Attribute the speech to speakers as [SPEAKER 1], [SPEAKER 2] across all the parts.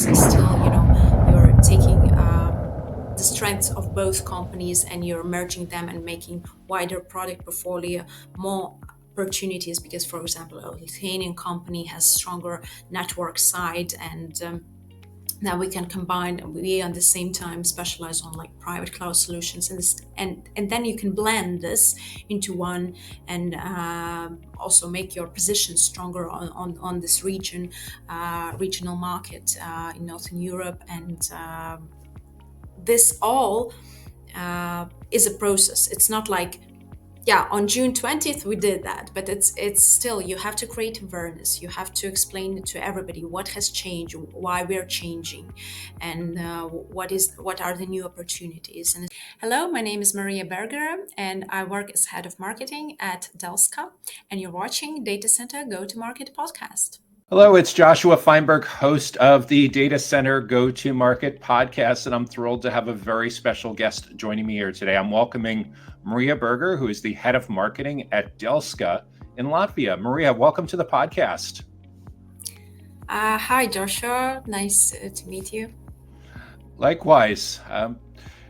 [SPEAKER 1] it's still, you're taking the strengths of both companies and you're merging them and making wider product portfolio, more opportunities, because for example a Lithuanian company has stronger network side, and now we can combine, we at the same time specialize on like private cloud solutions, and then you can blend this into one, and also make your position stronger on this regional market in Northern Europe. And this all is a process. It's not like, yeah, on June 20th we did that, but it's still, you have to create awareness. You have to explain to everybody what has changed, why we're changing, and what are the new opportunities. And hello, my name is Maria Bergere, and I work as head of marketing at Delska, and you're watching Data Center Go-to-Market podcast.
[SPEAKER 2] Hello, it's Joshua Feinberg, host of the Data Center Go-to-Market podcast, and I'm thrilled to have a very special guest joining me here today. I'm welcoming Maria Bergere, who is the head of marketing at Delska in Latvia. Maria, welcome to the podcast.
[SPEAKER 1] Hi, Joshua. Nice to meet you.
[SPEAKER 2] Likewise.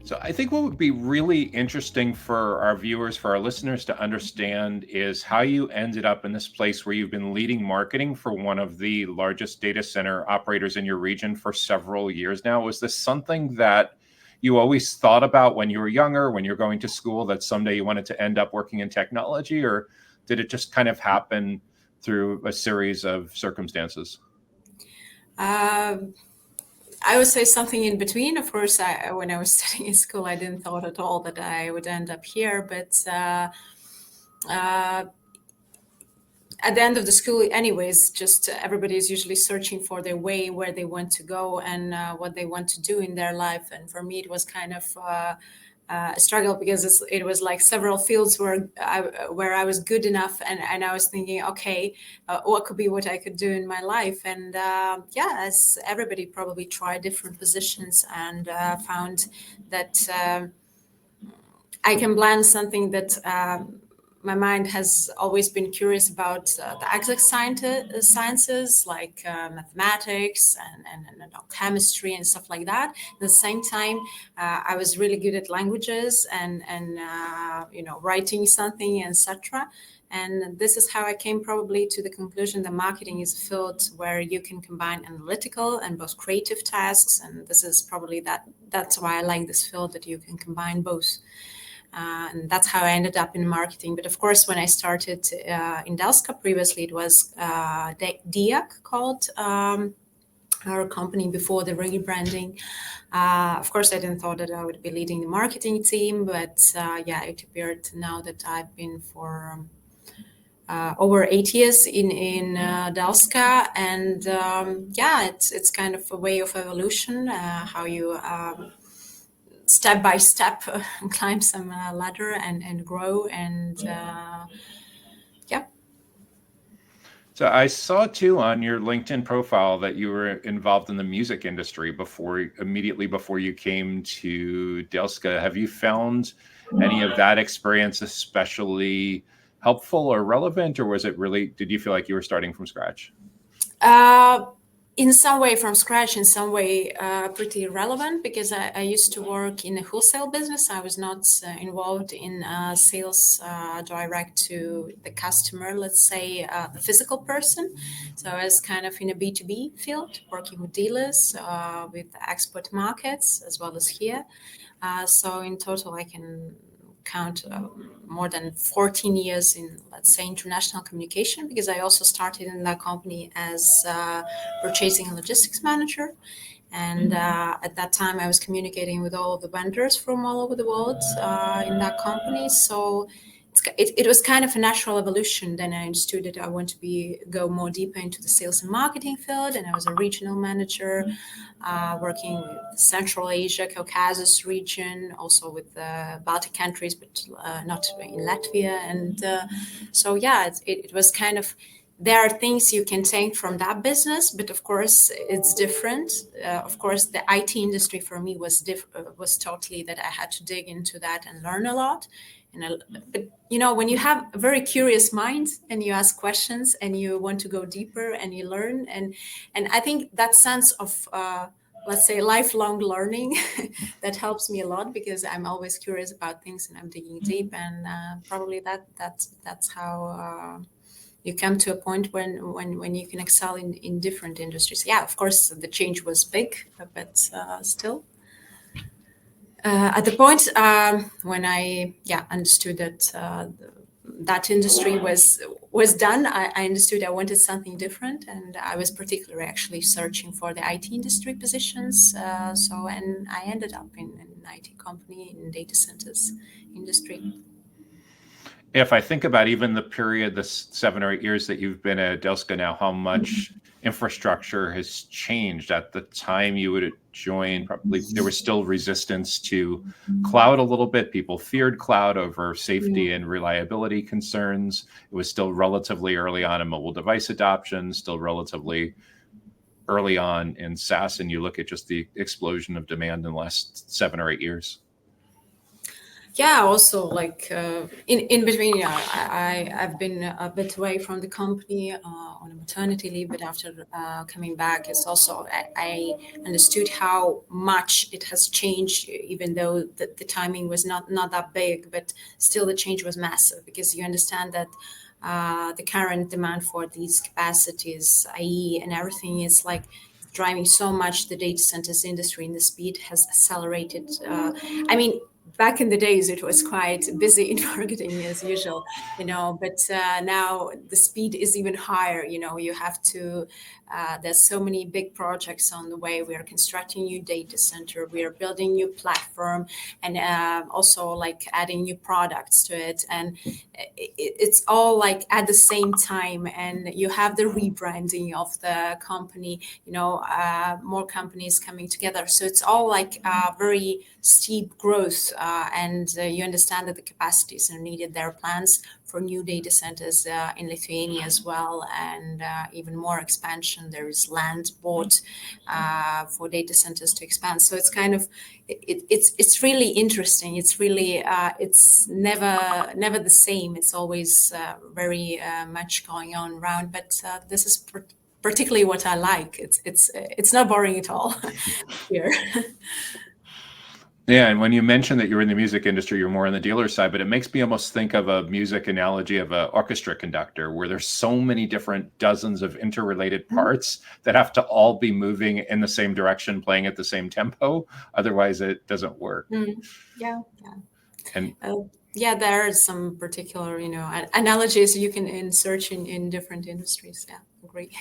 [SPEAKER 2] So I think what would be really interesting for our viewers, for our listeners to understand, is how you ended up in this place where you've been leading marketing for one of the largest data center operators in your region for several years now. Was this something that you always thought about when you were younger, when you're going to school, that someday you wanted to end up working in technology, or did it just kind of happen through a series of circumstances?
[SPEAKER 1] I would say something in between. Of course, when I was studying in school, I didn't thought at all that I would end up here. But at the end of the school, anyways, just everybody is usually searching for their way, where they want to go, and what they want to do in their life. And for me, it was kind of a struggle, because it was like several fields where I was good enough, and I was thinking, okay, what could be what I could do in my life. And as everybody probably tried different positions, and found that I can blend something that my mind has always been curious about, the exact sciences, like mathematics and chemistry and stuff like that. At the same time, I was really good at languages and writing something, etc. And this is how I came probably to the conclusion that marketing is a field where you can combine analytical and both creative tasks. And this is probably that's why I like this field, that you can combine both. And that's how I ended up in marketing. But of course, when I started in Delska, previously it was DEAC called, our company before the rebranding. Of course, I didn't thought that I would be leading the marketing team, but it appeared now that I've been for over 8 years in Delska, and it's kind of a way of evolution, how you step by step climb some ladder and grow, and
[SPEAKER 2] So I saw too on your LinkedIn profile that you were involved in the music industry immediately before you came to Delska. Have you found any of that experience especially helpful or relevant, or did you feel like you were starting from scratch?
[SPEAKER 1] In some way from scratch, in some way pretty relevant, because I used to work in a wholesale business. I was not involved in sales direct to the customer, let's say the physical person. So I was kind of in a B2B field, working with dealers, with export markets, as well as here. So in total, I can count more than 14 years in, let's say, international communication, because I also started in that company as purchasing and logistics manager. And at that time, I was communicating with all of the vendors from all over the world in that company. So it was kind of a natural evolution. Then I understood that I want to go more deeper into the sales and marketing field, and I was a regional manager working with Central Asia, Caucasus region, also with the Baltic countries, but not in Latvia. And it was kind of, there are things you can take from that business, but of course it's different. Of course, the IT industry for me was totally that I had to dig into that and learn a lot. But you know, when you have a very curious mind and you ask questions and you want to go deeper and you learn, and I think that sense of let's say lifelong learning that helps me a lot, because I'm always curious about things and I'm digging deep, and probably that's how you come to a point when you can excel in different industries. Yeah, of course the change was big, but still. At the point when I understood that that industry was done, I understood I wanted something different, and I was particularly actually searching for the IT industry positions. And I ended up in an IT company in data centers industry.
[SPEAKER 2] If I think about even the period, the 7 or 8 years that you've been at Delska now, how much infrastructure has changed. At the time you would have joined, probably there was still resistance to cloud a little bit. People feared cloud over safety and reliability concerns. It was still relatively early on in mobile device adoption, still relatively early on in SaaS, and you look at just the explosion of demand in the last 7 or 8 years.
[SPEAKER 1] Yeah, also like in between, I've been a bit away from the company on a maternity leave, but after coming back, it's also I understood how much it has changed, even though the timing was not that big, but still the change was massive, because you understand that the current demand for these capacities, i.e., and everything is like driving so much the data centers industry, and the speed has accelerated. I mean, back in the days, it was quite busy in marketing as usual, you know, but now the speed is even higher. You know, you have to, there's so many big projects on the way. We are constructing new data center, we are building new platform, and also like adding new products to it. And it's all like at the same time. And you have the rebranding of the company, you know, more companies coming together. So it's all like very steep growth. And you understand that the capacities are needed. There are plans for new data centers in Lithuania as well, and even more expansion. There is land bought for data centers to expand. So it's kind of, it's really interesting. It's really, it's never the same. It's always very much going on around. But this is particularly what I like. It's not boring at all here.
[SPEAKER 2] Yeah, and when you mention that you're in the music industry, you're more on the dealer side, but it makes me almost think of a music analogy of an orchestra conductor, where there's so many different dozens of interrelated parts that have to all be moving in the same direction, playing at the same tempo. Otherwise, it doesn't work.
[SPEAKER 1] Yeah.
[SPEAKER 2] And
[SPEAKER 1] yeah, there are some particular, you know, analogies you can insert in different industries. Yeah, agree.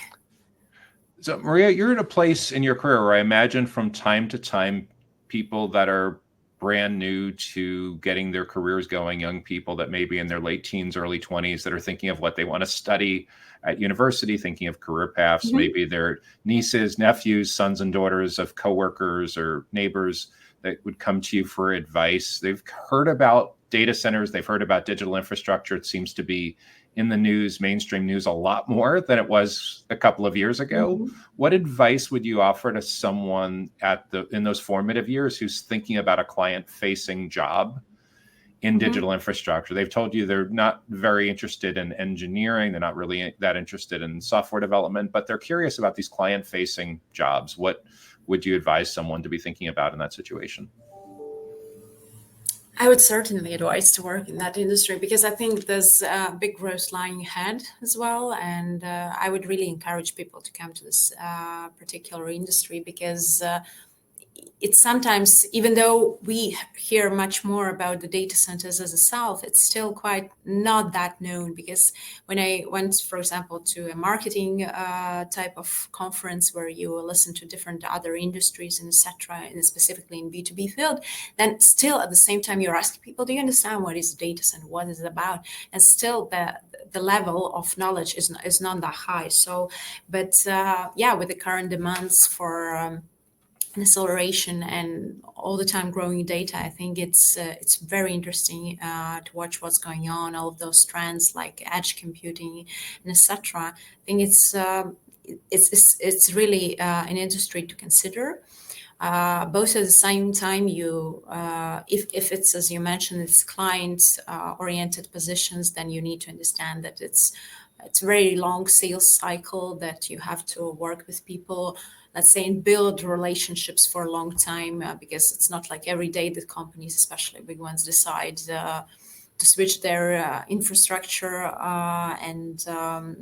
[SPEAKER 2] So, Maria, you're in a place in your career where I imagine from time to time, people that are brand new to getting their careers going, young people that may be in their late teens, early 20s, that are thinking of what they want to study at university, thinking of career paths, maybe their nieces, nephews, sons and daughters of coworkers or neighbors that would come to you for advice. They've heard about data centers, they've heard about digital infrastructure. It seems to be in the news, mainstream news, a lot more than it was a couple of years ago. What advice would you offer to someone in those formative years who's thinking about a client-facing job in digital infrastructure? They've told you they're not very interested in engineering, they're not really that interested in software development, but they're curious about these client-facing jobs. What would you advise someone to be thinking about in that situation?
[SPEAKER 1] I would certainly advise to work in that industry, because I think there's big growth lying ahead as well. And I would really encourage people to come to this particular industry, because it's sometimes, even though we hear much more about the data centers as a self, it's still quite not that known. Because when I went, for example, to a marketing type of conference where you listen to different other industries and etc., and specifically in B2B field, then still at the same time you're asking people, do you understand what is a data center, what is it about? And still the level of knowledge is not that high. So, but yeah, with the current demands for acceleration and all the time growing data, I think it's very interesting to watch what's going on, all of those trends like edge computing and etc. I think it's really an industry to consider. both at the same time, if it's, as you mentioned, it's client oriented positions, then you need to understand that it's a very long sales cycle, that you have to work with people, let's say, and build relationships for a long time, because it's not like every day that companies, especially big ones, decide to switch their infrastructure, and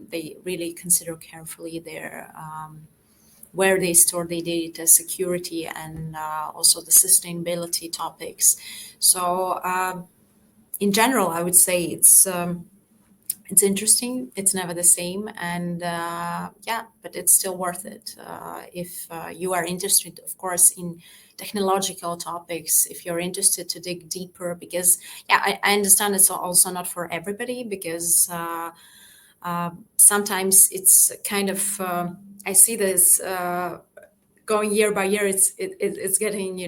[SPEAKER 1] they really consider carefully their where they store their data, security, and also the sustainability topics. So in general, I would say it's interesting. It's never the same, and but it's still worth it if you are interested, of course, in technological topics. If you're interested to dig deeper, because I understand it's also not for everybody, because sometimes it's kind of I see this going year by year. It's getting,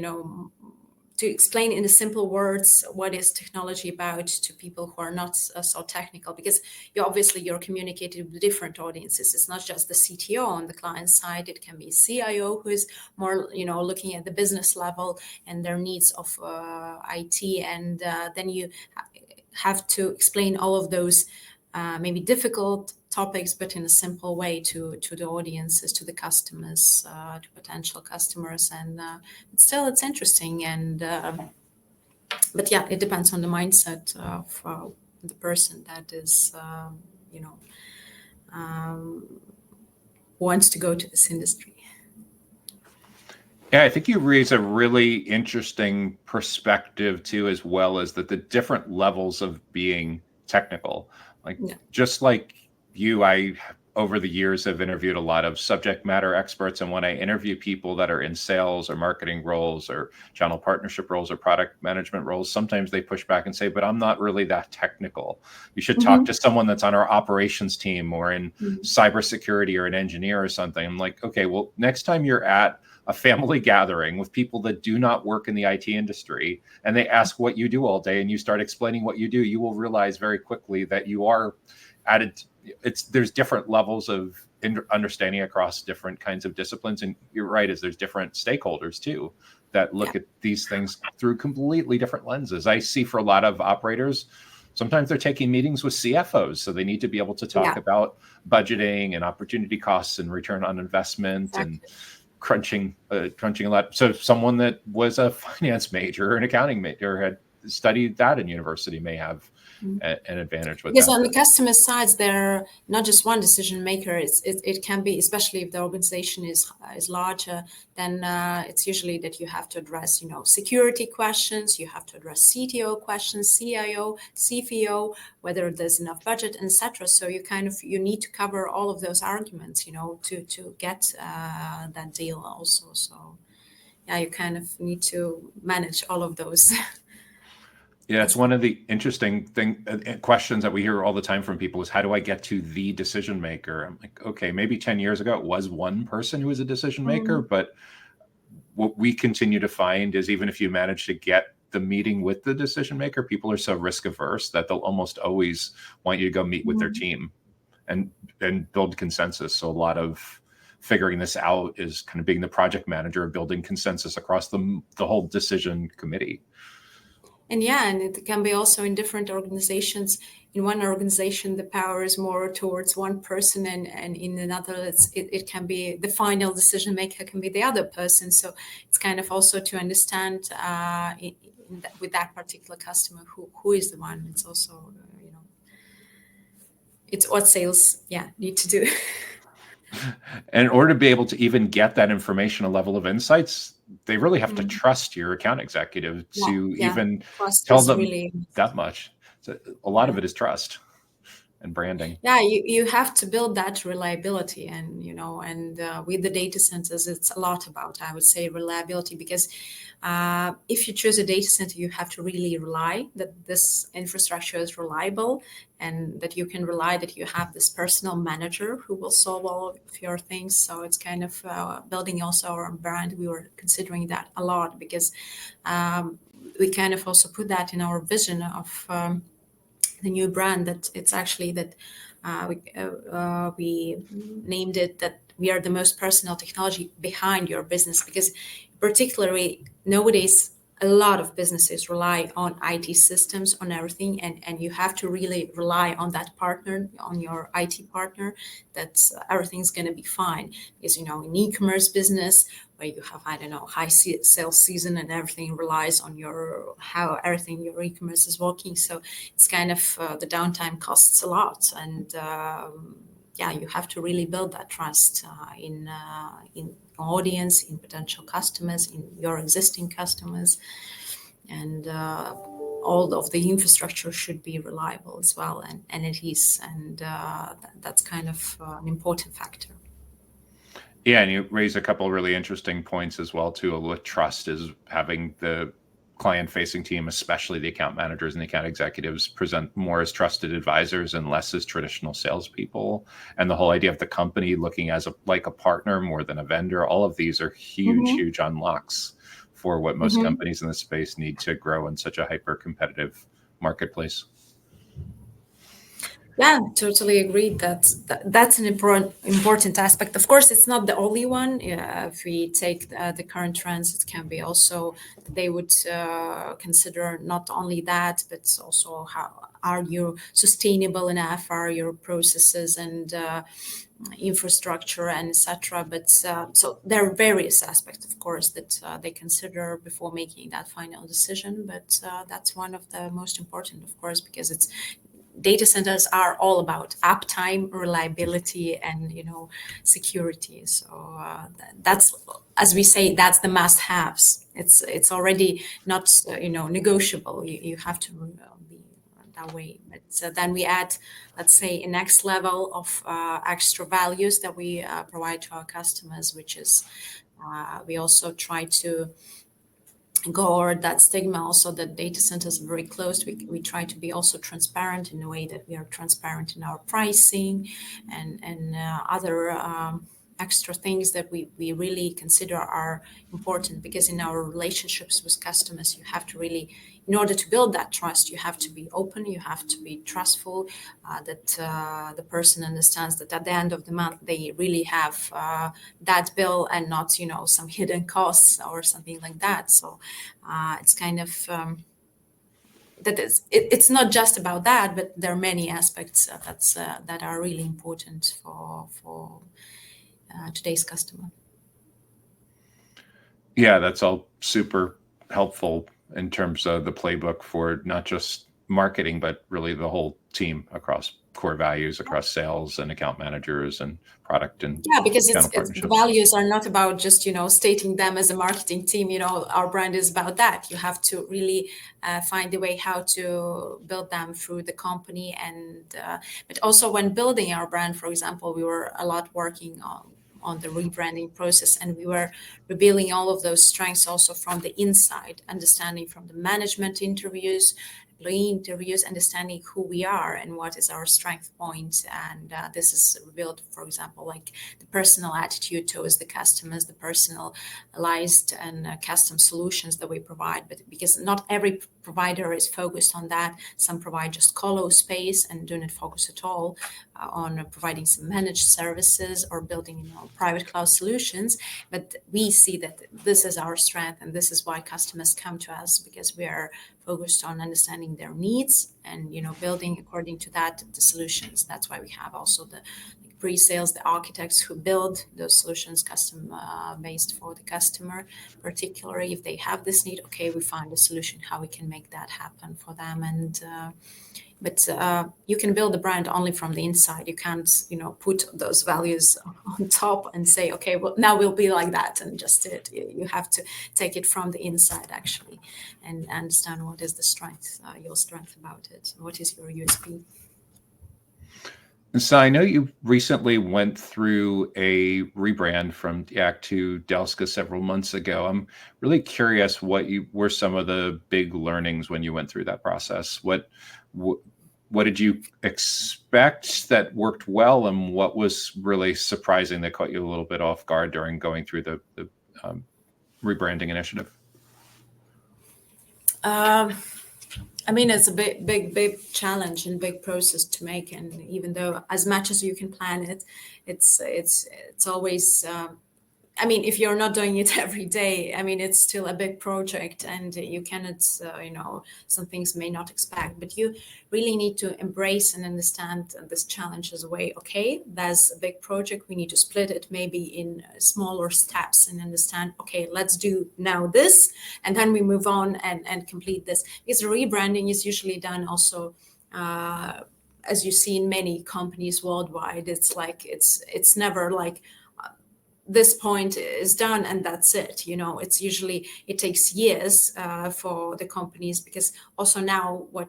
[SPEAKER 1] to explain in the simple words what is technology about to people who are not so technical, because you're communicating with different audiences. It's not just the CTO on the client side. It can be CIO who is more, looking at the business level and their needs of IT, and then you have to explain all of those maybe difficult topics, but in a simple way to the audiences, to the customers, to potential customers, and it's interesting. And but it depends on the mindset of the person that is, wants to go to this industry.
[SPEAKER 2] Yeah, I think you raise a really interesting perspective too, as well as that the different levels of being technical. Just like you, I over the years have interviewed a lot of subject matter experts, and when I interview people that are in sales or marketing roles or channel partnership roles or product management roles, sometimes they push back and say, but I'm not really that technical. You should talk to someone that's on our operations team or in cybersecurity or an engineer or something. I'm like, okay, well, next time you're at a family gathering with people that do not work in the IT industry, and they ask what you do all day, and you start explaining what you do, you will realize very quickly that you are added. There's different levels of understanding across different kinds of disciplines. And you're right, there's different stakeholders too that look at these things through completely different lenses. I see for a lot of operators, sometimes they're taking meetings with CFOs, so they need to be able to talk about budgeting and opportunity costs and return on investment and crunching a lot. So someone that was a finance major or an accounting major had studied that in university may have an advantage with
[SPEAKER 1] because
[SPEAKER 2] that.
[SPEAKER 1] On the customer side, there are not just one decision maker. It can be, especially if the organization is larger, then it's usually that you have to address security questions, you have to address CTO questions, CIO, CFO, whether there's enough budget, etc. So you need to cover all of those arguments to get that deal also. So you kind of need to manage all of those.
[SPEAKER 2] Yeah, it's one of the interesting questions that we hear all the time from people is, how do I get to the decision maker? I'm like, okay, maybe 10 years ago it was one person who was a decision maker, but what we continue to find is even if you manage to get the meeting with the decision maker, people are so risk averse that they'll almost always want you to go meet with their team and build consensus. So a lot of figuring this out is kind of being the project manager, building consensus across the whole decision committee.
[SPEAKER 1] And it can be also in different organizations. In one organization, the power is more towards one person, and in another, it can be the final decision maker can be the other person. So it's kind of also to understand with that particular customer who is the one. It's also it's what sales need to do.
[SPEAKER 2] And in order to be able to even get that information, a level of insights, they really have to trust your account executive to even tell them that much. So a lot of it is trust and branding.
[SPEAKER 1] Yeah, you have to build that reliability, and with the data centers, it's a lot about, I would say, reliability, because if you choose a data center, you have to really rely that this infrastructure is reliable, and that you can rely that you have this personal manager who will solve all of your things. So it's kind of building also our brand. We were considering that a lot, because we kind of also put that in our vision of the new brand, that it's actually that we named it that we are the most personal technology behind your business, because particularly nowadays, a lot of businesses rely on IT systems, on everything, and you have to really rely on that partner, on your IT partner, that everything's going to be fine. Because, in e-commerce business, where you have, high sales season and everything relies on how everything your e-commerce is working. So it's kind of the downtime costs a lot, and you have to really build that trust in audience, in potential customers, in your existing customers, and all of the infrastructure should be reliable as well, and it is, and that's kind of an important factor.
[SPEAKER 2] Yeah, and you raise a couple of really interesting points as well too. With trust is having the client-facing team, especially the account managers and the account executives, present more as trusted advisors and less as traditional salespeople. And the whole idea of the company looking as like a partner more than a vendor. All of these are huge unlocks for what most companies in this space need to grow in such a hyper-competitive marketplace.
[SPEAKER 1] Yeah, totally agreed. That's an important aspect. Of course, it's not the only one. If we take the current trends, it can be also, they would consider not only that, but also how are you sustainable enough, are your processes and infrastructure and etc. But so there are various aspects, of course, that they consider before making that final decision. But that's one of the most important, of course, because it's data centers are all about uptime, reliability, and security. So that's, as we say, that's the must-haves. It's already not negotiable. You have to be that way. But then we add, let's say, a next level of extra values that we provide to our customers, which is we also try to go over that stigma also that data centers are very closed. We try to be also transparent in a way that we are transparent in our pricing and other extra things that we really consider are important, because in our relationships with customers, you have to really, in order to build that trust, you have to be open, you have to be trustful, that the person understands that at the end of the month they really have that bill and not some hidden costs or something like that. So it's kind of it's not just about that, but there are many aspects that are really important for today's customer.
[SPEAKER 2] Yeah, that's all super helpful in terms of the playbook for not just marketing, but really the whole team across core values, across sales and account managers and product and
[SPEAKER 1] because the values are not about just stating them as a marketing team. Our brand is about that. You have to really find a way how to build them through the company, and but also when building our brand, for example, we were a lot working on the rebranding process, and we were revealing all of those strengths also from the inside, understanding from the management interviews, employee interviews, understanding who we are and what is our strength point. And this is revealed, for example, like the personal attitude towards the customers, the personalized and custom solutions that we provide. But because not every provider is focused on that, some provide just colo space and do not focus at all on providing some managed services or building private cloud solutions. But we see that this is our strength, and this is why customers come to us, because we are focused on understanding their needs and building according to that the solutions. That's why we have also the pre-sales, the architects who build those solutions custom based for the customer, particularly if they have this need. Okay, we find a solution how we can make that happen for them. And but you can build a brand only from the inside. You can't put those values on top and say, okay, well, now we'll be like that and just it. You have to take it from the inside actually and understand what is the strength, your strength about it, what is your USP.
[SPEAKER 2] So I know you recently went through a rebrand from DEAC to Delska several months ago. I'm really curious what were some of the big learnings when you went through that process. What did you expect that worked well, and what was really surprising that caught you a little bit off guard during going through the rebranding initiative?
[SPEAKER 1] I mean, it's a big challenge and big process to make. And even though as much as you can plan it, it's always, I mean, if you're not doing it every day, I mean, it's still a big project, and you cannot, some things may not expect, but you really need to embrace and understand this challenge as a way. Okay, there's a big project. We need to split it maybe in smaller steps and understand, okay, let's do now this, and then we move on and complete this. Because rebranding is usually done also, as you see in many companies worldwide. It's like, it's never like, this point is done and that's it. It's usually, it takes years for the companies, because also now what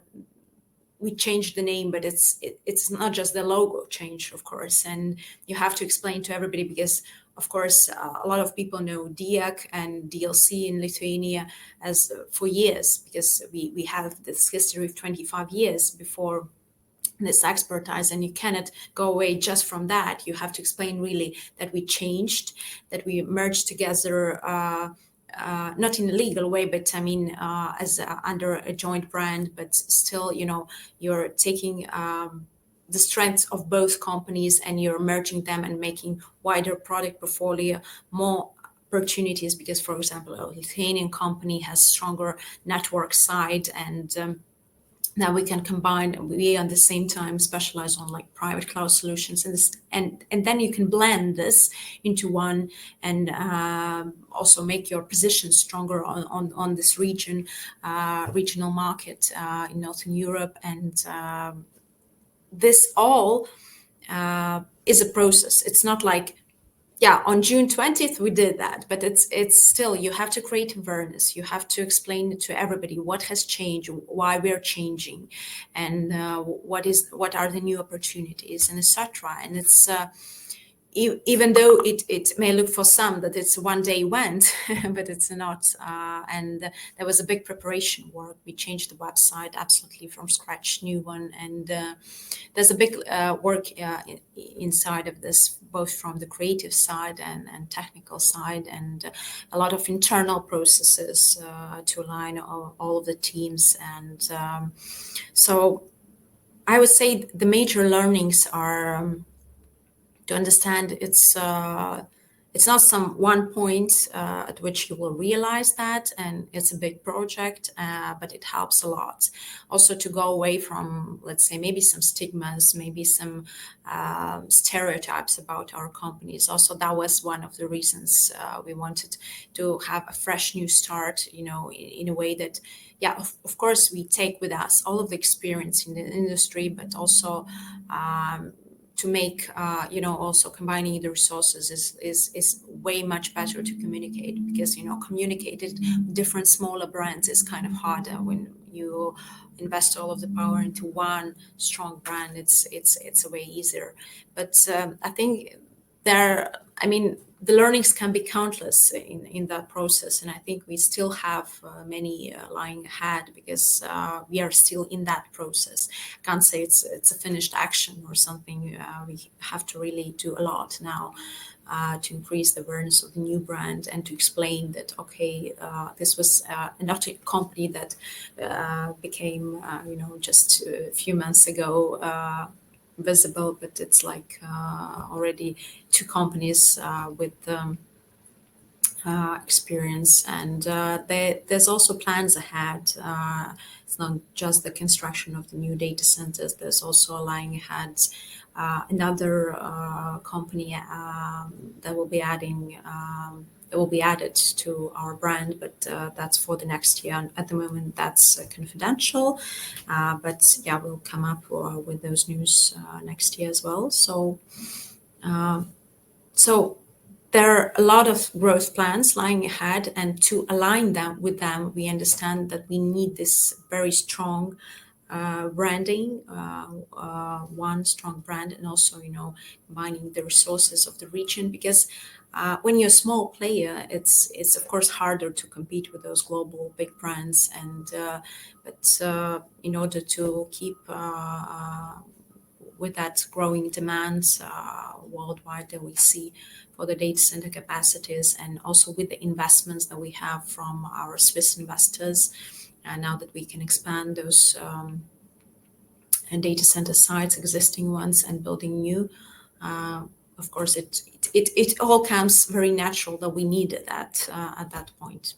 [SPEAKER 1] we changed the name, but it's not just the logo change, of course, and you have to explain to everybody, because of course a lot of people know DEAC and DLC in Lithuania as for years, because we have this history of 25 years before this expertise, and you cannot go away just from that. You have to explain really that we changed, that we merged together, not in a legal way, but I mean, as under a joint brand, but still, you're taking the strengths of both companies and you're merging them and making wider product portfolio, more opportunities, because, for example, a Lithuanian company has stronger network side, and now we can combine, we at the same time specialize on like private cloud solutions, and then you can blend this into one, and also make your position stronger on this regional market in Northern Europe. And this all is a process. It's not like, yeah, on June 20th we did that, but it's still, you have to create awareness. You have to explain to everybody what has changed, why we're changing, and what are the new opportunities, and etc. And it's even though it may look for some that it's one day went, but it's not. And there was a big preparation work. We changed the website absolutely from scratch, new one. And there's a big work inside of this, both from the creative side and technical side, and a lot of internal processes to align all of the teams. And so I would say the major learnings are to understand it's not some one point at which you will realize that, and it's a big project, but it helps a lot. Also to go away from, let's say, maybe some stigmas, maybe some stereotypes about our companies. Also, that was one of the reasons we wanted to have a fresh new start, in a way that, yeah, of course, we take with us all of the experience in the industry, but also to make, also combining the resources is way much better to communicate, because, communicated different smaller brands is kind of harder. When you invest all of the power into one strong brand, it's a way easier. But I think the learnings can be countless in that process, and I think we still have many lying ahead, because we are still in that process. I can't say it's a finished action or something. We have to really do a lot now to increase the awareness of the new brand, and to explain that, okay, this was not a company that became, just a few months ago visible, but it's like already two companies with experience, and there's also plans ahead. It's not just the construction of the new data centers. There's also lying ahead another company that will be added to our brand, but that's for the next year. And at the moment, that's confidential. But yeah, we'll come up with those news next year as well. So there are a lot of growth plans lying ahead, and to align them with them, we understand that we need this very strong branding, one strong brand, and also, combining the resources of the region, because when you're a small player, it's of course harder to compete with those global big brands, and but in order to keep with that growing demand worldwide that we see for the data center capacities, and also with the investments that we have from our Swiss investors, now that we can expand those and data center sites, existing ones, and building new. Of course, it all comes very natural that we needed that at that point.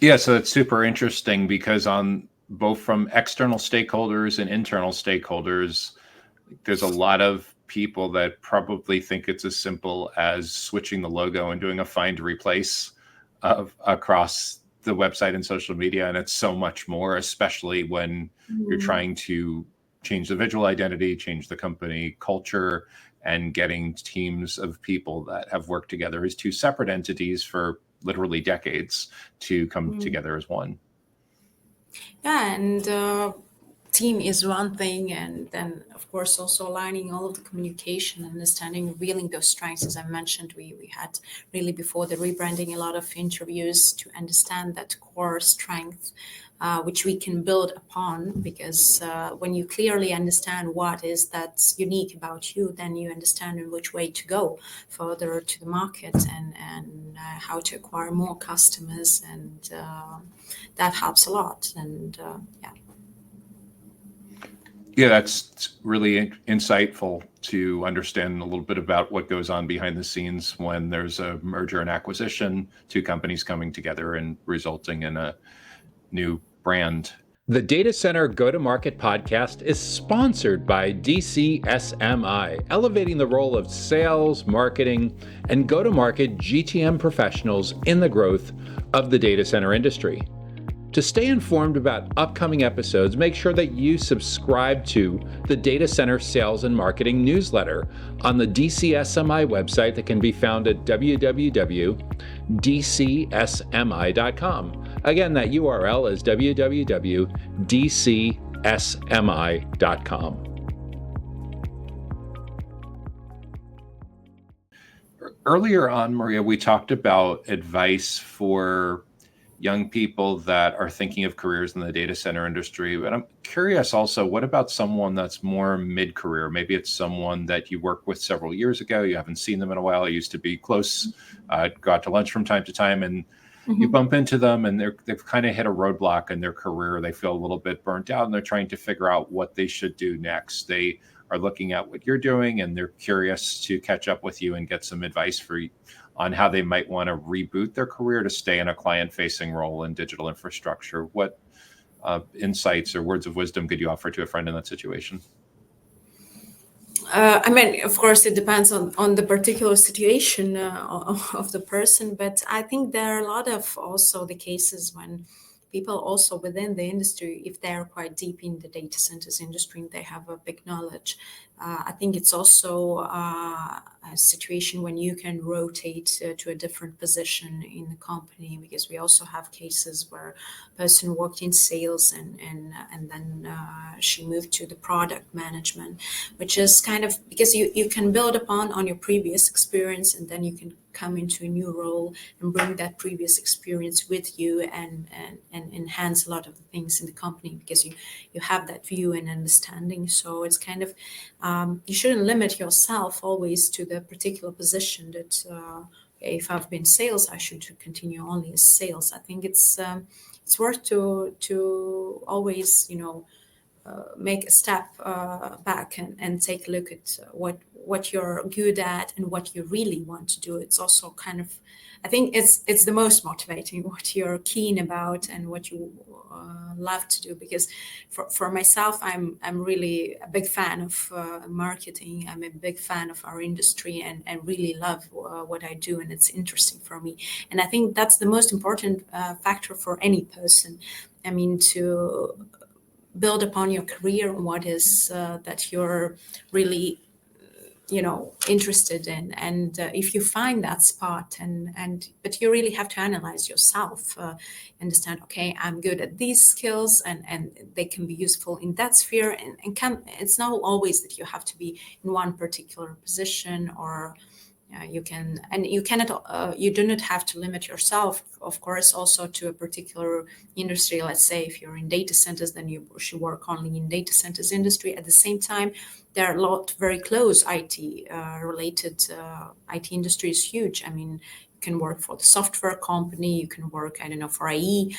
[SPEAKER 2] Yeah, so that's super interesting because on both from external stakeholders and internal stakeholders, there's a lot of people that probably think it's as simple as switching the logo and doing a find replace across the website and social media. And it's so much more, especially when you're trying to change the visual identity, change the company culture, and getting teams of people that have worked together as two separate entities for literally decades to come together as one.
[SPEAKER 1] Yeah, and team is one thing, and then of course also aligning all of the communication, understanding, revealing those strengths. As I mentioned, we had really before the rebranding a lot of interviews to understand that core strength, which we can build upon, because when you clearly understand what is that's unique about you, then you understand in which way to go further to the market and how to acquire more customers, and that helps a lot. And yeah.
[SPEAKER 2] Yeah, that's really insightful to understand a little bit about what goes on behind the scenes when there's a merger and acquisition, two companies coming together and resulting in a new brand. The Data Center Go-to-Market podcast is sponsored by DCSMI, elevating the role of sales, marketing, and go-to-market GTM professionals in the growth of the data center industry. To stay informed about upcoming episodes, make sure that you subscribe to the Data Center Sales and Marketing newsletter on the DCSMI website that can be found at www.dcsmi.com. Again, that URL is www.dcsmi.com. Earlier on, Maria, we talked about advice for young people that are thinking of careers in the data center industry. But I'm curious also, what about someone that's more mid-career? Maybe it's someone that you worked with several years ago, you haven't seen them in a while, you used to be close, go out to lunch from time to time, and you bump into them and they've kind of hit a roadblock in their career. They feel a little bit burnt out and they're trying to figure out what they should do next. They are looking at what you're doing and they're curious to catch up with you and get some advice for you on how they might want to reboot their career to stay in a client-facing role in digital infrastructure. What insights or words of wisdom could you offer to a friend in that situation?
[SPEAKER 1] I mean, of course, it depends on the particular situation of the person, but I think there are a lot of also the cases when people also within the industry, if they're quite deep in the data centers industry, they have a big knowledge. I think it's also a situation when you can rotate to a different position in the company, because we also have cases where a person worked in sales and then she moved to the product management, which is kind of because you can build upon on your previous experience and then you can come into a new role and bring that previous experience with you and enhance a lot of the things in the company because you have that view and understanding. So it's kind of you shouldn't limit yourself always to the particular position that if I've been sales, I should continue only as sales. I think it's worth to always, make a step back and take a look at what you're good at and what you really want to do. It's also kind of, I think it's the most motivating, what you're keen about and what you love to do. Because for myself, I'm really a big fan of marketing. I'm a big fan of our industry and really love what I do, and it's interesting for me. And I think that's the most important factor for any person. I mean, to build upon your career and what is that you're really interested in, and if you find that spot but you really have to analyze yourself, understand, okay, I'm good at these skills and they can be useful in that sphere, and it's not always that you have to be in one particular position, or you do not have to limit yourself, of course, also to a particular industry. Let's say if you're in data centers, then you should work only in data centers industry. At the same time, there are a lot very close IT related. IT industry is huge. I mean, you can work for the software company, you can work, I don't know, for IE.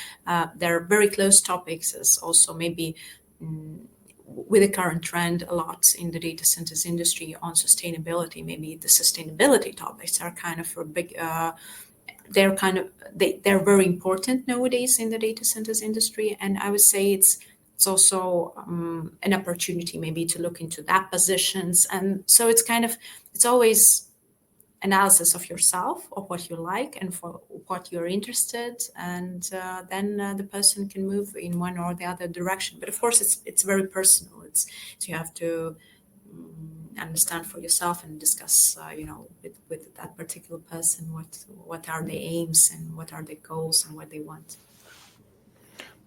[SPEAKER 1] There are very close topics, as also maybe with the current trend a lot in the data centers industry on sustainability. Maybe the sustainability topics are kind of a big. They're very important nowadays in the data centers industry, and I would say it's also an opportunity maybe to look into that positions. And so it's always analysis of yourself, of what you like and for what you're interested, and then the person can move in one or the other direction. But of course it's very personal. So you have to understand for yourself and discuss with that particular person what are their aims and what are their goals and what they want.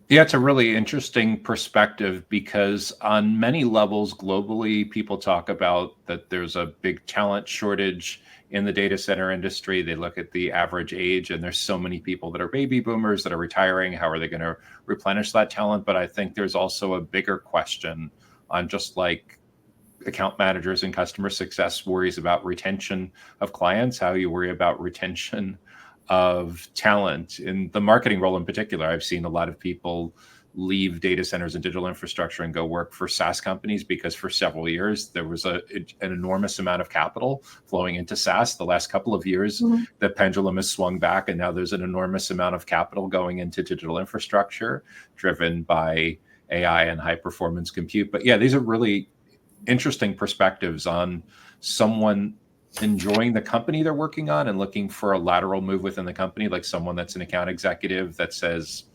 [SPEAKER 2] Yeah, it's a really interesting perspective because on many levels globally, people talk about that there's a big talent shortage in the data center industry. They look at the average age and there's so many people that are baby boomers that are retiring. How are they going to replenish that talent? But I think there's also a bigger question on, just like account managers and customer success worries about retention of clients, how you worry about retention of talent. In the marketing role in particular, I've seen a lot of people leave data centers and digital infrastructure and go work for SaaS companies because for several years there was an enormous amount of capital flowing into SaaS. The last couple of years, the pendulum has swung back, and now there's an enormous amount of capital going into digital infrastructure driven by AI and high performance compute. But yeah, these are really interesting perspectives on someone enjoying the company they're working on and looking for a lateral move within the company, like someone that's an account executive that says,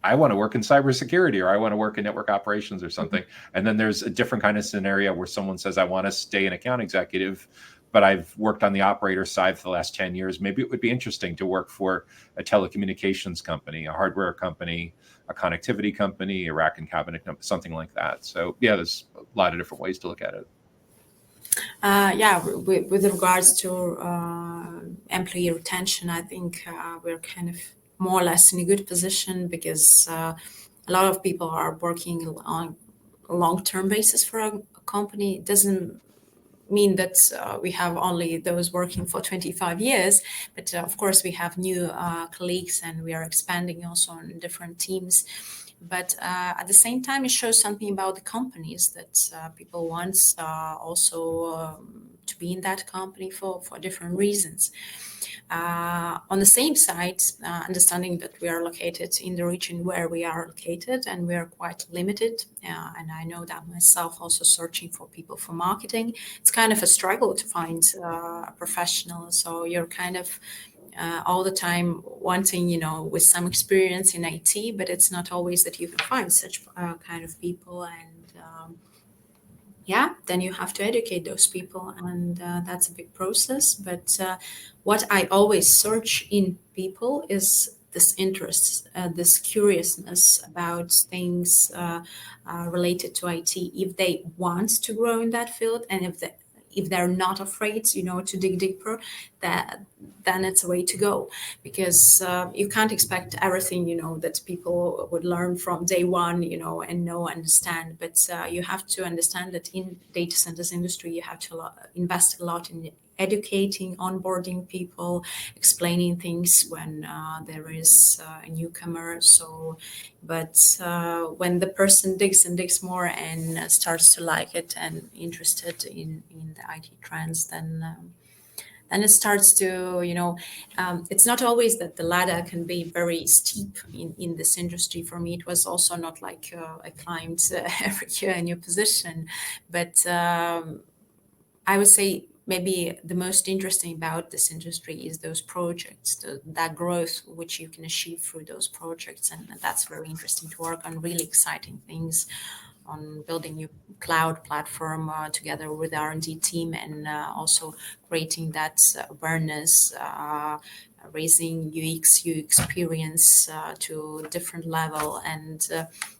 [SPEAKER 2] I want to work in cybersecurity, or I want to work in network operations or something. And then there's a different kind of scenario where someone says, I want to stay an account executive, but I've worked on the operator side for the last 10 years. Maybe it would be interesting to work for a telecommunications company, a hardware company, a connectivity company, a rack and cabinet company, something like that. So yeah, there's a lot of different ways to look at it.
[SPEAKER 1] With regards to employee retention, I think we're kind of more or less in a good position because a lot of people are working on a long-term basis for a company. It doesn't mean that we have only those working for 25 years, but of course we have new colleagues and we are expanding also on different teams. But at the same time, it shows something about the companies that people want also to be in that company for different reasons. On the same side, understanding that we are located in the region where we are located and we are quite limited, and I know that myself also searching for people for marketing, it's kind of a struggle to find a professional. So you're kind of all the time wanting, with some experience in IT, but it's not always that you can find such kind of people. And then you have to educate those people, and that's a big process. But what I always search in people is this interest, this curiousness about things related to IT. If they want to grow in that field, and if they're not afraid, to dig deeper, then it's a way to go. Because you can't expect everything, that people would learn from day one, and understand. But you have to understand that in data centers industry, you have to invest a lot in educating, onboarding people, explaining things when there is a newcomer. But when the person digs and digs more and starts to like it and interested in the IT trends, then it starts to, it's not always that the ladder can be very steep in this industry. For me, it was also not like I climbed every year a new position, but I would say maybe the most interesting about this industry is those projects, that growth which you can achieve through those projects. And that's very interesting to work on really exciting things, on building new cloud platform together with the R&D team, and also creating that awareness, raising UX experience to a different level, and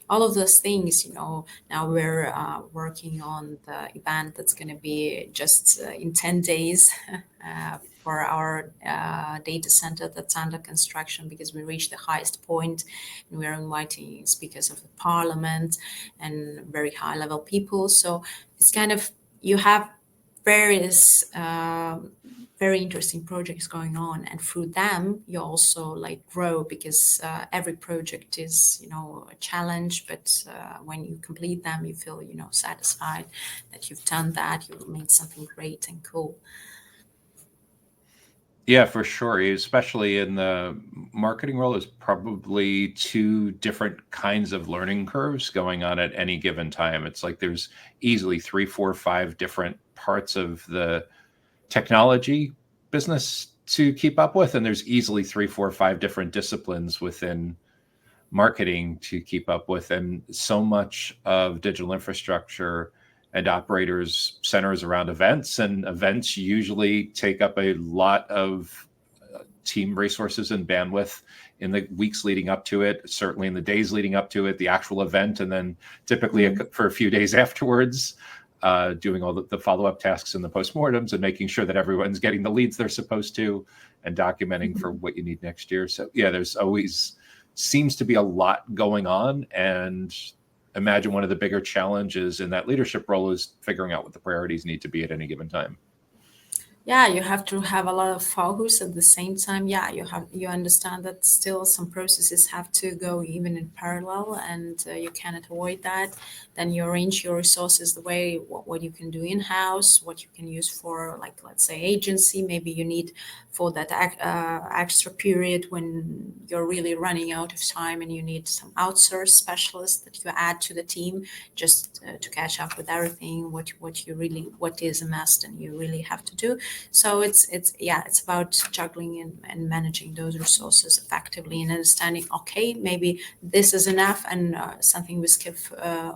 [SPEAKER 1] all of those things. Now we're working on the event that's going to be just in 10 days for our data center that's under construction, because we reached the highest point, and we're inviting speakers of the parliament and very high level people. So it's kind of, you have various very interesting projects going on, and through them you also like grow, because every project is, you know, a challenge, but when you complete them you feel, you know, satisfied that you've done that, you've made something great and cool.
[SPEAKER 2] Yeah, for sure. Especially in the marketing role, there's probably two different kinds of learning curves going on at any given time. It's like there's easily 3, 4, 5 different parts of the technology business to keep up with, and there's easily 3, 4, 5 different disciplines within marketing to keep up with. And so much of digital infrastructure and operators centers around events, and events usually take up a lot of team resources and bandwidth in the weeks leading up to it, certainly in the days leading up to it, the actual event, and then typically for a few days afterwards, doing all the follow-up tasks and the postmortems and making sure that everyone's getting the leads they're supposed to and documenting for what you need next year. So yeah, there's always seems to be a lot going on, and imagine one of the bigger challenges in that leadership role is figuring out what the priorities need to be at any given time.
[SPEAKER 1] Yeah, you have to have a lot of focus at the same time. Yeah, you understand that still some processes have to go even in parallel, and you cannot avoid that. Then you arrange your resources the way what you can do in house, what you can use for, like, let's say agency. Maybe you need for that extra period when you're really running out of time, and you need some outsourced specialists that you add to the team just to catch up with everything what is a must and you really have to do. So it's about juggling and managing those resources effectively, and understanding, okay, maybe this is enough, and something we skip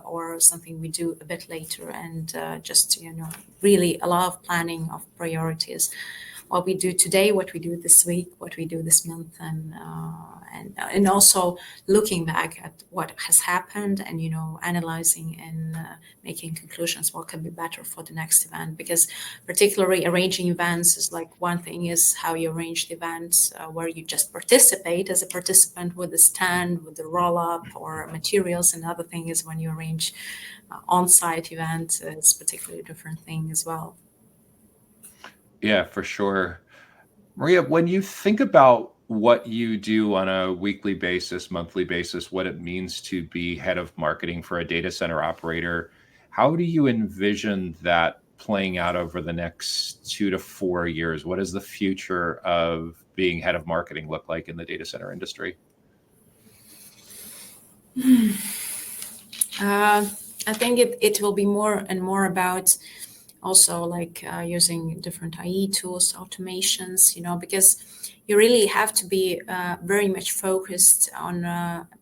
[SPEAKER 1] or something we do a bit later, and just, you know, really a lot of planning of priorities. What we do today, what we do this week, what we do this month, and also looking back at what has happened, and, you know, analyzing and making conclusions what can be better for the next event. Because particularly arranging events is like, one thing is how you arrange the events where you just participate as a participant with the stand, with the roll-up or materials. Another thing is when you arrange on-site events, it's particularly a different thing as well.
[SPEAKER 2] Yeah, for sure. Maria, when you think about what you do on a weekly basis, monthly basis, what it means to be head of marketing for a data center operator, how do you envision that playing out over the next 2 to 4 years? What does the future of being head of marketing look like in the data center industry?
[SPEAKER 1] I think it will be more and more about also like using different IE tools, automations, you know, because you really have to be very much focused on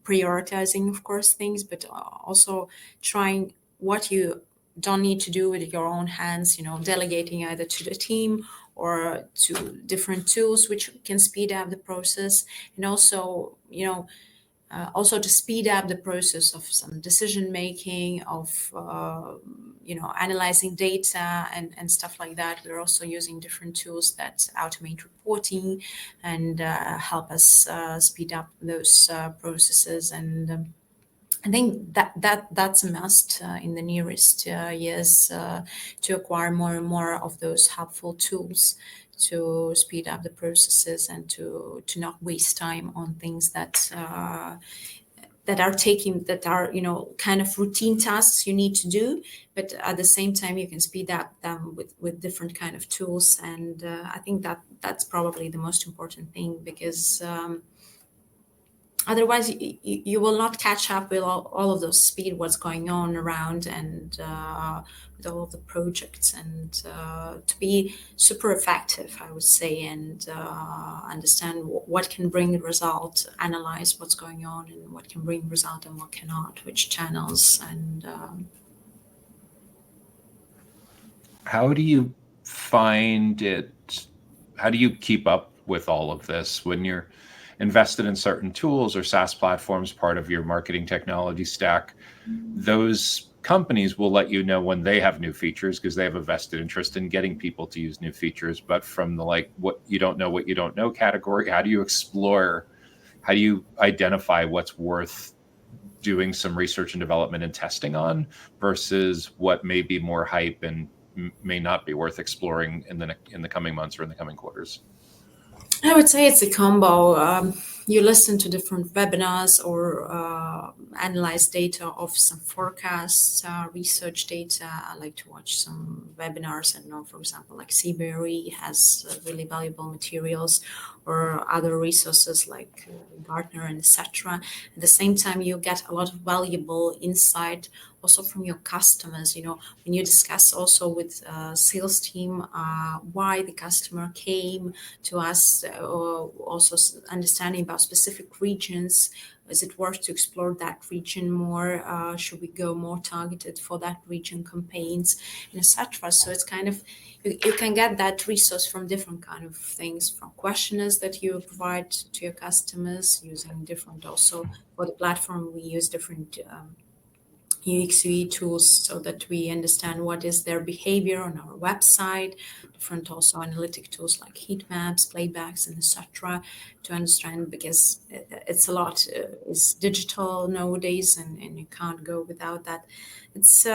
[SPEAKER 1] prioritizing, of course, things, but also trying what you don't need to do with your own hands, you know, delegating either to the team or to different tools which can speed up the process, and also, you know, also to speed up the process of some decision making, of you know, analyzing data and stuff like that. We're also using different tools that automate reporting and help us speed up those processes. And I think that's a must in the nearest years to acquire more and more of those helpful tools to speed up the processes and to not waste time on things that are, you know, kind of routine tasks you need to do, but at the same time you can speed up them with different kind of tools. And I think that's probably the most important thing, because otherwise you will not catch up with all of those speed, what's going on around, and with all of the projects, and to be super effective, I would say, and understand what can bring the result, analyze what's going on and what can bring result and what cannot, which channels. And
[SPEAKER 2] how do you find it? How do you keep up with all of this when you're invested in certain tools or SaaS platforms, part of your marketing technology stack? Those companies will let you know when they have new features because they have a vested interest in getting people to use new features. But from the like what you don't know category, how do you explore, how do you identify what's worth doing some research and development and testing on versus what may be more hype and may not be worth exploring in the coming months or in the coming quarters?
[SPEAKER 1] I would say it's a combo. You listen to different webinars or analyze data of some forecasts, research data. I like to watch some webinars. I know, for example, like Seabury has really valuable materials, or other resources like Gartner and etc. At the same time, you get a lot of valuable insight also from your customers. When you discuss also with sales team why the customer came to us, or also understanding about specific regions. Is it worth to explore that region more? Should we go more targeted for that region campaigns, and etc. So it's kind of, you can get that resource from different kind of things, from questionnaires that you provide to your customers using different, also for the platform we use different UX UI tools so that we understand what is their behavior on our website, different also analytic tools like heat maps, playbacks, and etc. to understand, because it's a lot. It's digital nowadays, and you can't go without that. It's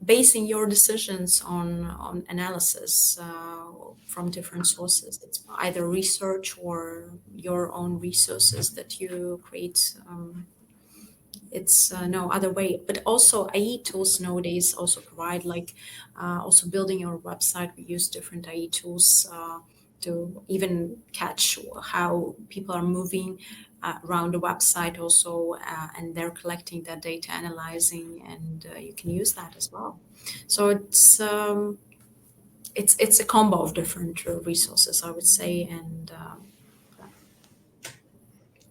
[SPEAKER 1] basing your decisions on analysis from different sources. It's either research or your own resources that you create. It's no other way. But also IE tools nowadays also provide, like also building your website. We use different IE tools to even catch how people are moving around the website also, and they're collecting that data, analyzing, and you can use that as well. So it's a combo of different resources, I would say. And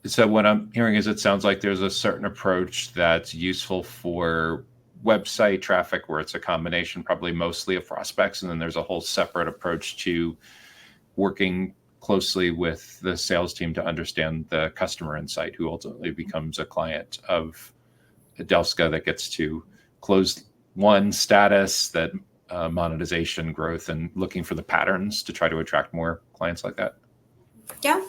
[SPEAKER 2] so what I'm hearing is, it sounds like there's a certain approach that's useful for website traffic, where it's a combination, probably mostly of prospects, and then there's a whole separate approach to working closely with the sales team to understand the customer insight, who ultimately becomes a client of Delska, that gets to close one status, that monetization growth, and looking for the patterns to try to attract more clients like that.
[SPEAKER 1] Yeah,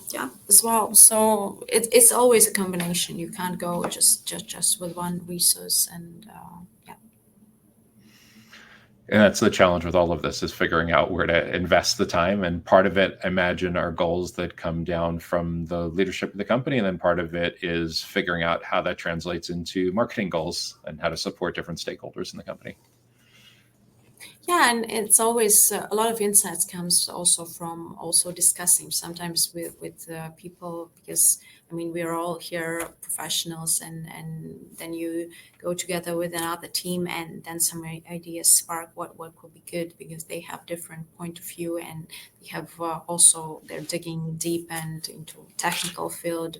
[SPEAKER 1] as well. So it's always a combination. You can't go just with one resource, and yeah.
[SPEAKER 2] And that's the challenge with all of this, is figuring out where to invest the time. And part of it, I imagine, are goals that come down from the leadership of the company. And then part of it is figuring out how that translates into marketing goals and how to support different stakeholders in the company.
[SPEAKER 1] Yeah, and it's always a lot of insights comes also from also discussing sometimes with people, because I mean, we are all here professionals, and then you go together with another team, and then some ideas spark what could be good, because they have different point of view, and they have also, they're digging deep and into technical field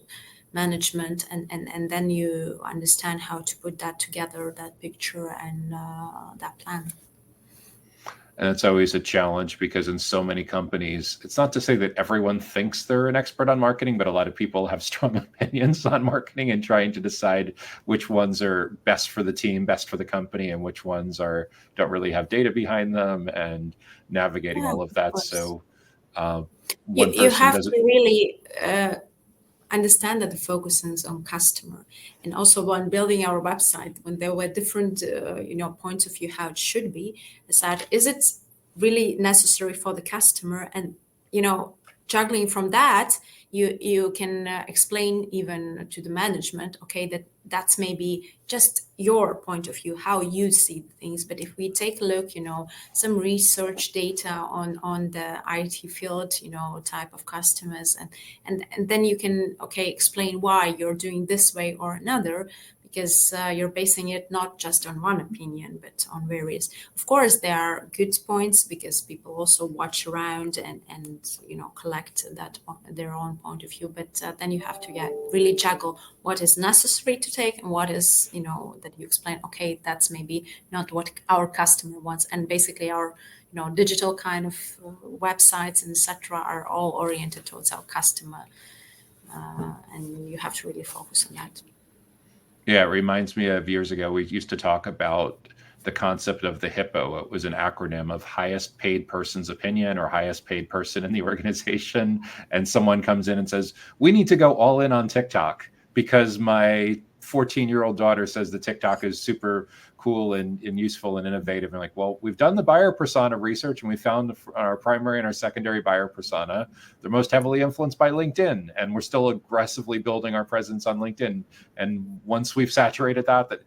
[SPEAKER 1] management, and then you understand how to put that together, that picture, and that plan.
[SPEAKER 2] And it's always a challenge, because in so many companies, it's not to say that everyone thinks they're an expert on marketing, but a lot of people have strong opinions on marketing, and trying to decide which ones are best for the team, best for the company, and which ones don't really have data behind them, and navigating all of that. So
[SPEAKER 1] you have to really understand that the focus is on customer. And also, when building our website, when there were different points of view how it should be, is it really necessary for the customer? And juggling from that, you can explain even to the management, okay, that's maybe just your point of view, how you see things. But if we take a look, some research data on the IT field, type of customers, and then you can, explain why you're doing this way or another, because you're basing it not just on one opinion, but on various. Of course, there are good points, because people also watch around and collect that their own point of view. But then you have to really juggle what is necessary to take, and what is that you explain. Okay, that's maybe not what our customer wants, and basically our digital kind of websites and etc. are all oriented towards our customer, and you have to really focus on that.
[SPEAKER 2] Yeah, it reminds me of years ago, we used to talk about the concept of the HIPPO. It was an acronym of highest paid person's opinion, or highest paid person in the organization. And someone comes in and says, we need to go all in on TikTok, because my 14-year-old daughter says that TikTok is super cool and useful and innovative. And like, well, we've done the buyer persona research and we found our primary and our secondary buyer persona, they're most heavily influenced by LinkedIn. And we're still aggressively building our presence on LinkedIn. And once we've saturated that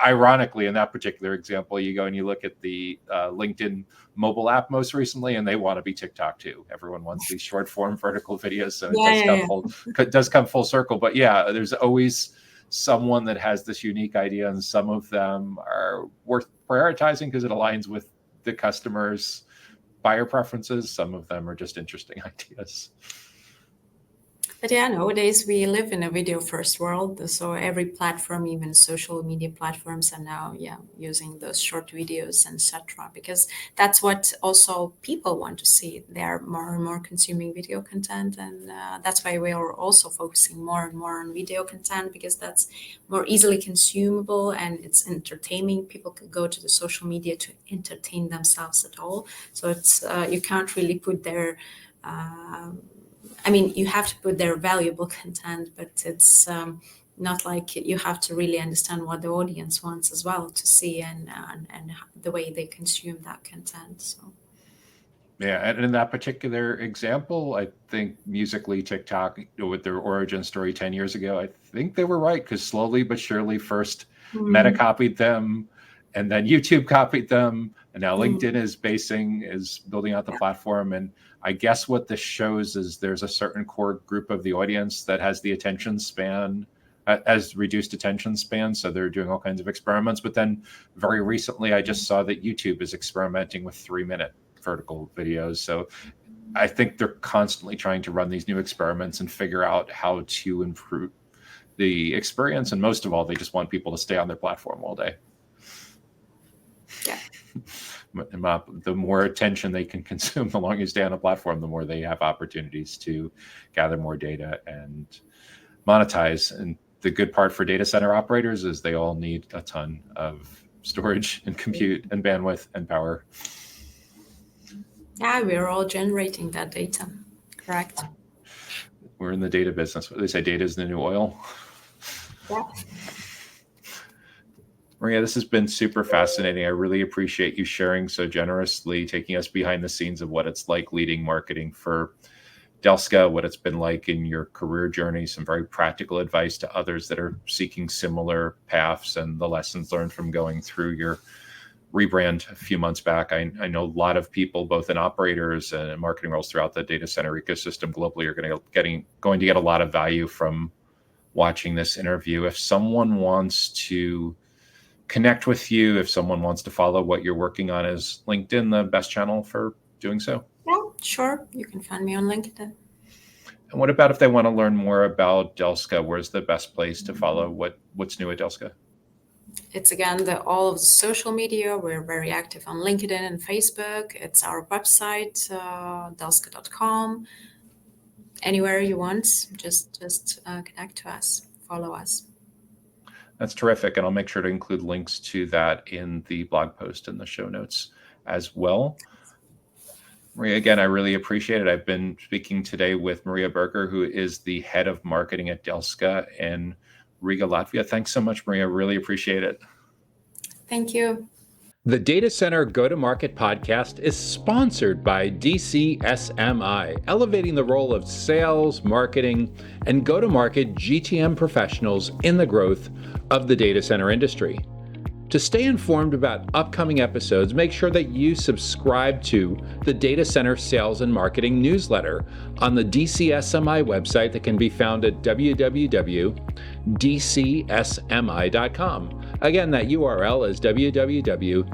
[SPEAKER 2] ironically, in that particular example, you go and you look at the LinkedIn mobile app most recently, and they want to be TikTok too. Everyone wants these short form vertical videos. So it does come full circle. But yeah, there's always someone that has this unique idea, and some of them are worth prioritizing because it aligns with the customer's buyer preferences. Some of them are just interesting ideas.
[SPEAKER 1] But yeah, nowadays we live in a video first world. So every platform, even social media platforms, are now using those short videos and etc. Because that's what also people want to see. They are more and more consuming video content, and that's why we are also focusing more and more on video content, because that's more easily consumable and it's entertaining. People could go to the social media to entertain themselves at all. So it's you can't really put their you have to put their valuable content, but it's not like you have to really understand what the audience wants as well to see and the way they consume that content. So.
[SPEAKER 2] Yeah, and in that particular example, I think Musical.ly TikTok, with their origin story 10 years ago, I think they were right, because slowly but surely first Meta copied them, and then YouTube copied them, and now LinkedIn is building out the platform. And I guess what this shows is there's a certain core group of the audience that has the attention span, has reduced attention span. So they're doing all kinds of experiments. But then very recently, I just saw that YouTube is experimenting with 3-minute vertical videos. So I think they're constantly trying to run these new experiments and figure out how to improve the experience. And most of all, they just want people to stay on their platform all day.
[SPEAKER 1] Yeah.
[SPEAKER 2] The more attention they can consume, the longer you stay on a platform, the more they have opportunities to gather more data and monetize. And the good part for data center operators is they all need a ton of storage and compute and bandwidth and power.
[SPEAKER 1] Yeah, we're all generating that data. Correct.
[SPEAKER 2] We're in the data business. They say data is the new oil.
[SPEAKER 1] Yeah.
[SPEAKER 2] Maria, this has been super fascinating. I really appreciate you sharing so generously, taking us behind the scenes of what it's like leading marketing for Delska, what it's been like in your career journey, some very practical advice to others that are seeking similar paths, and the lessons learned from going through your rebrand a few months back. I know a lot of people, both in operators and in marketing roles throughout the data center ecosystem globally, are going to get a lot of value from watching this interview. If someone wants to connect with you, if someone wants to follow what you're working on, is LinkedIn the best channel for doing so?
[SPEAKER 1] Yeah, sure. You can find me on LinkedIn.
[SPEAKER 2] And what about if they want to learn more about Delska? Where's the best place to follow what's new at Delska?
[SPEAKER 1] It's again all of the social media. We're very active on LinkedIn and Facebook. It's our website, delska.com. Anywhere you want, just connect to us, follow us.
[SPEAKER 2] That's terrific. And I'll make sure to include links to that in the blog post and the show notes as well. Maria, again, I really appreciate it. I've been speaking today with Maria Bergere, who is the head of marketing at Delska in Riga, Latvia. Thanks so much, Maria. Really appreciate it.
[SPEAKER 1] Thank you.
[SPEAKER 3] The Data Center Go-to-Market podcast is sponsored by DCSMI, elevating the role of sales, marketing, and go-to-market GTM professionals in the growth of the data center industry. To stay informed about upcoming episodes, make sure that you subscribe to the Data Center Sales and Marketing newsletter on the DCSMI website that can be found at www.dcsmi.com. Again, that URL is www.dcsmi.com.